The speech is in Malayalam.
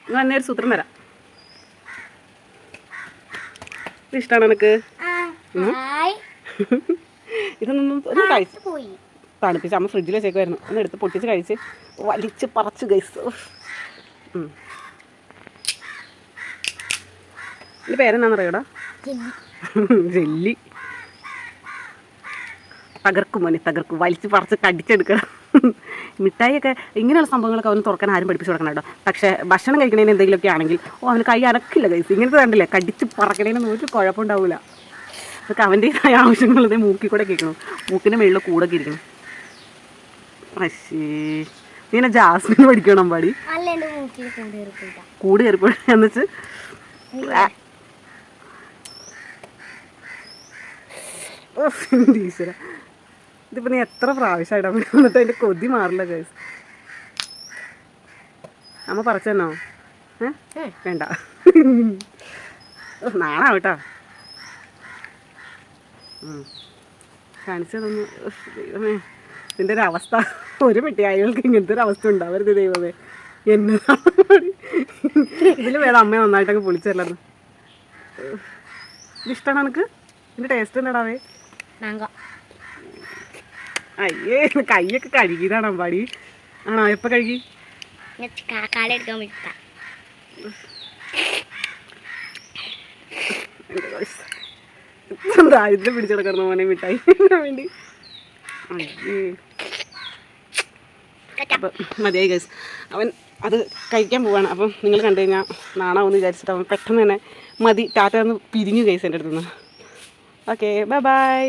നിങ്ങൾ തന്നെ ഒരു സൂത്രം തരാം. ഇത് ഇഷ്ടമാണ് എനിക്ക്. ഇതൊന്നും ഒന്ന് കഴിച്ചു തണുപ്പിച്ച് അമ്മ ഫ്രിഡ്ജിൽ വെച്ചേക്കുമായിരുന്നു. ഒന്ന് എടുത്ത് പൊട്ടിച്ച് കഴിച്ച് വലിച്ച് പറച്ച് ഗൈസ്. ഇതിൻ്റെ പേരെന്നാന്ന് അറിയൂടാ? ജെല്ലി. തകർക്കും മോനെ തകർക്കും, വലിച്ച് പറിച്ച് കടിച്ചെടുക്കണം. മിഠായിയൊക്കെ ഇങ്ങനെയുള്ള സംഭവങ്ങളൊക്കെ അവന് തുറക്കാൻ ആരും പഠിപ്പിച്ച് കൊടുക്കണം കേട്ടോ. പക്ഷേ ഭക്ഷണം കഴിക്കണേന് എന്തെങ്കിലുമൊക്കെ ആണെങ്കിൽ അവന് കൈ അനക്കില്ല ഗൈസ്. ഇങ്ങനത്തെ കണ്ടില്ലേ, കടിച്ച് പറക്കണേനൊന്നും ഒരു കുഴപ്പമുണ്ടാവില്ല. അതൊക്കെ അവൻ്റെതായ ആവശ്യങ്ങളതേ മൂക്കിൽ കൂടെ കേൾക്കണം, മൂക്കിൻ്റെ മുകളിൽ കൂടൊക്കെ ഇരിക്കണം. പക്ഷേ ഇങ്ങനെ ജാസ്മിൻ പഠിക്കണം പാടി കൂട് കയറിപ്പോയി എന്നുവെച്ച് ഈശ്വര. ഇതിപ്പോൾ നീ എത്ര പ്രാവശ്യമായിട്ടാ എന്നിട്ട് അതിൻ്റെ കൊതി മാറില്ല ഗൈസ്. അമ്മ പറിച്ചെന്നോ? വേണ്ട, നാണാവട്ടോ കാണിച്ചതൊന്ന്. ദൈവമേ, ഇതിൻ്റെ ഒരു അവസ്ഥ, ഒരു മിഠായികൾക്ക് ഇങ്ങനത്തെ ഒരു അവസ്ഥ ഉണ്ടാവരുത് ദൈവമേ. എന്നതാണ് ഇതിൽ വേണം അമ്മയെ നന്നായിട്ടങ്ങ് പൊളിച്ചല്ലായിരുന്നു. ഇതിഷ്ടമാണ് എനിക്ക്. ഇതിൻ്റെ ടേസ്റ്റ് എന്താടാവേ? അയ്യേ, കൈയൊക്കെ കഴുകിയതാണ് അമ്പാടി. ആണോ? എപ്പോൾ കഴുകി? ദാരിദ്ര്യം പിടിച്ചെടുക്കണം മോനെ മിഠായി വേണ്ടി. അയ്യേ, അപ്പം മതിയായി ഗൈസ്. അവൻ അത് കഴിക്കാൻ പോവാണ്. അപ്പം നിങ്ങൾ കണ്ടു കഴിഞ്ഞാൽ നാണാവെന്ന് വിചാരിച്ചിട്ട് അവൻ പെട്ടെന്ന് തന്നെ മതി ടാറ്റ ഒന്ന് പിരിഞ്ഞു ഗൈസ് എൻ്റെ അടുത്തുനിന്ന്. Okay, bye bye.